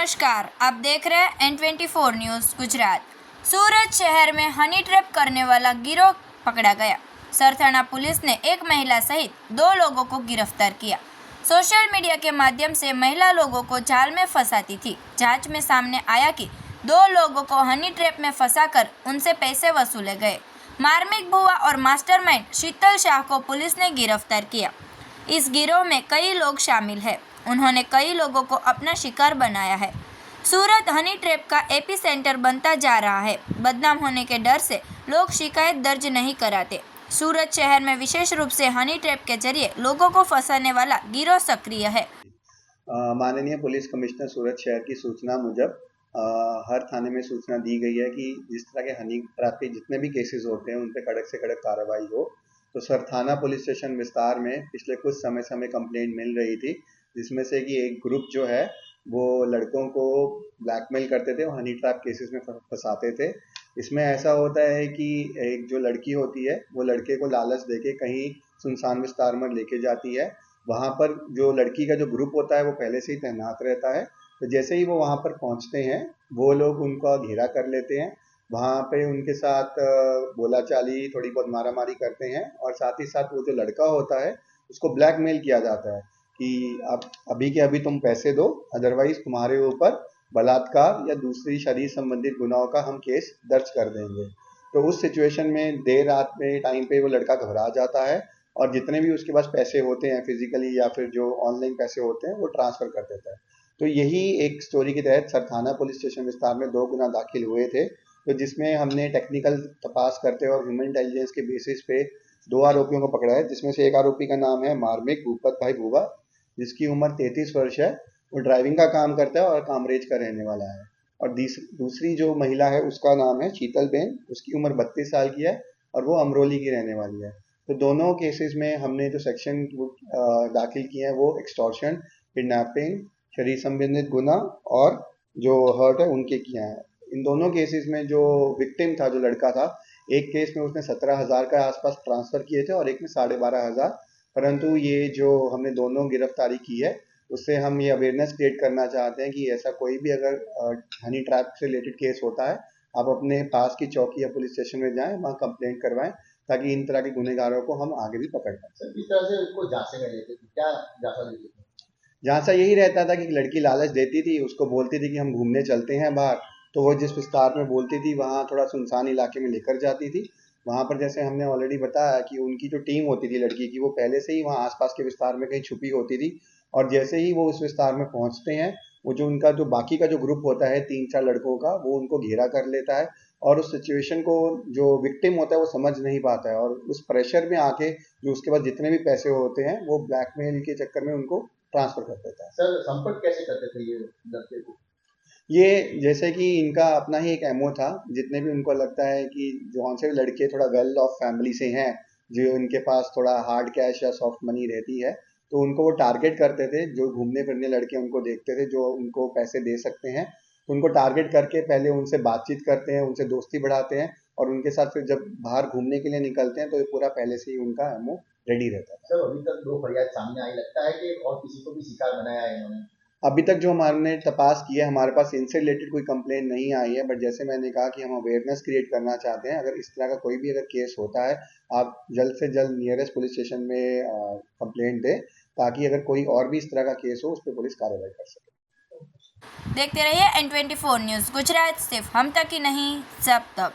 नमस्कार, आप देख रहे हैं N24 न्यूज़ गुजरात। सूरत शहर में हनी ट्रैप करने वाला गिरोह पकड़ा गया। सरथाना पुलिस ने एक महिला सहित 2 लोगों को गिरफ्तार किया। सोशल मीडिया के माध्यम से महिला लोगों को जाल में फंसाती थी। जांच में सामने आया कि 2 लोगों को हनी ट्रैप में फंसाकर उनसे पैसे वसूले गए। मार्मिक भुआ और मास्टरमाइंड शीतल शाह को पुलिस ने गिरफ्तार किया। इस गिरोह में कई लोग शामिल हैं। उन्होंने कई लोगों को अपना शिकार बनाया है। सूरत हनी ट्रैप का एपी सेंटर बनता जा रहा है। बदनाम होने के डर से लोग शिकायत दर्ज नहीं कराते। सूरत शहर में विशेष रूप से हनी ट्रैप के जरिए लोगों को फंसाने वाला गिरोह सक्रिय है। माननीय पुलिस कमिश्नर सूरत शहर की सूचना मुजब हर थाने में सूचना दी गई है कि जिस तरह के हनी ट्रैप के जितने भी केसेस होते हैं उन पे कड़क से कड़क कार्रवाई हो। तो सरथाना पुलिस स्टेशन विस्तार में पिछले कुछ समय से हमें कंप्लेंट मिल रही थी, जिसमें से कि एक ग्रुप जो है वो लड़कों को ब्लैकमेल करते थे और हनी ट्रैप केसेस में फंसाते थे। इसमें ऐसा होता है कि एक जो लड़की होती है वो लड़के को लालच देके कहीं सुनसान विस्तार में लेके जाती है। वहाँ पर जो लड़की का जो ग्रुप होता है वो पहले से ही तैनात रहता है। तो जैसे ही वो वहाँ पर पहुँचते हैं वो लोग उनका घेरा कर लेते हैं। वहाँ पे उनके साथ बोलाचाली थोड़ी बहुत मारामारी करते हैं और साथ ही साथ वो जो लड़का होता है उसको ब्लैकमेल किया जाता है कि अब अभी के अभी तुम पैसे दो, अदरवाइज तुम्हारे ऊपर बलात्कार या दूसरी शरीर संबंधित गुनाहों का हम केस दर्ज कर देंगे। तो उस सिचुएशन में देर रात में टाइम पे वो लड़का घबरा जाता है और जितने भी उसके पास पैसे होते हैं फिजिकली या फिर जो ऑनलाइन पैसे होते हैं वो ट्रांसफर कर देता है। तो यही एक स्टोरी के तहत सरथाना पुलिस स्टेशन विस्तार में 2 गुना दाखिल हुए थे, तो जिसमें हमने टेक्निकल तपास करते और ह्यूमन इंटेलिजेंस के बेसिस पे 2 आरोपियों को पकड़ा है, जिसमें से एक आरोपी का नाम है मार्मिक भूपत भाई भुआ, जिसकी उम्र 33 वर्ष है। वो ड्राइविंग का काम करता है और कामरेज का रहने वाला है। और दूसरी जो महिला है उसका नाम है शीतल बेन, उसकी उम्र 32 साल की है और वो अमरोली की रहने वाली है। तो दोनों केसेस में हमने जो सेक्शन दाखिल किए हैं वो एक्सटॉर्शन, किडनैपिंग, शरीर संबंधित गुना और जो हर्ट है उनके किए हैं। इन दोनों केसेस में जो विक्टिम था, जो लड़का था, एक केस में उसने 17,000 के आसपास ट्रांसफर किए थे और एक में 12,500। परंतु ये जो हमने दोनों गिरफ्तारी की है उससे हम ये अवेयरनेस क्रिएट करना चाहते हैं कि ऐसा कोई भी अगर हनी ट्रैप से रिलेटेड केस होता है, आप अपने पास की चौकी या पुलिस स्टेशन में जाएं, वहाँ कंप्लेंट करवाएं, ताकि इन तरह के गुनहगारों को हम आगे भी पकड़ पाएं। सर, किस तरह से उसको जांचने में लेते थे, क्या जांचा लेते थे? जांचा यही रहता था कि लड़की लालच देती थी, उसको बोलती थी कि हम घूमने चलते हैं बाहर, तो वो जिस विस्तार में बोलती थी वहाँ थोड़ा सुनसान इलाके में लेकर जाती थी। वहाँ पर जैसे हमने ऑलरेडी बताया कि उनकी जो टीम होती थी लड़की की, वो पहले से ही वहाँ आसपास के विस्तार में कहीं छुपी होती थी और जैसे ही वो उस विस्तार में पहुँचते हैं, वो जो उनका जो बाकी का जो ग्रुप होता है 3-4 लड़कों का, वो उनको घेरा कर लेता है और उस सिचुएशन को जो विक्टिम होता है वो समझ नहीं पाता है और उस प्रेशर में आके जो उसके बाद जितने भी पैसे होते हैं वो ब्लैकमेल के चक्कर में उनको ट्रांसफर कर देता है। सर, संपर्क कैसे करते थे ये लड़के को? ये जैसे कि इनका अपना ही एक एमओ था, जितने भी उनको लगता है कि जो से लड़के थोड़ा वेल ऑफ फैमिली से हैं, जो इनके पास थोड़ा हार्ड कैश या सॉफ्ट मनी रहती है, तो उनको वो टारगेट करते थे। जो घूमने फिरने लड़के उनको देखते थे जो उनको पैसे दे सकते हैं, तो उनको टारगेट करके पहले उनसे बातचीत करते हैं, उनसे दोस्ती बढ़ाते हैं और उनके साथ फिर जब बाहर घूमने के लिए निकलते हैं तो ये पूरा पहले से ही उनका एमओ रेडी रहता था। सर, अभी तक 2 फरियाद सामने आई, लगता है कि और किसी को भी शिकार बनाया है इन्होंने? अभी तक जो हमने तपास किया है, हमारे पास इनसे रिलेटेड कोई कंप्लेन नहीं आई है, बट जैसे मैंने कहा कि हम अवेयरनेस क्रिएट करना चाहते हैं। अगर इस तरह का कोई भी अगर केस होता है, आप जल्द से जल्द नियरेस्ट पुलिस स्टेशन में कंप्लेंट दें, ताकि अगर कोई और भी इस तरह का केस हो उस पर पुलिस कार्रवाई कर सके। देखते रहिए N24 न्यूज़ गुजरात, सिर्फ हम तक ही नहीं, सब तक।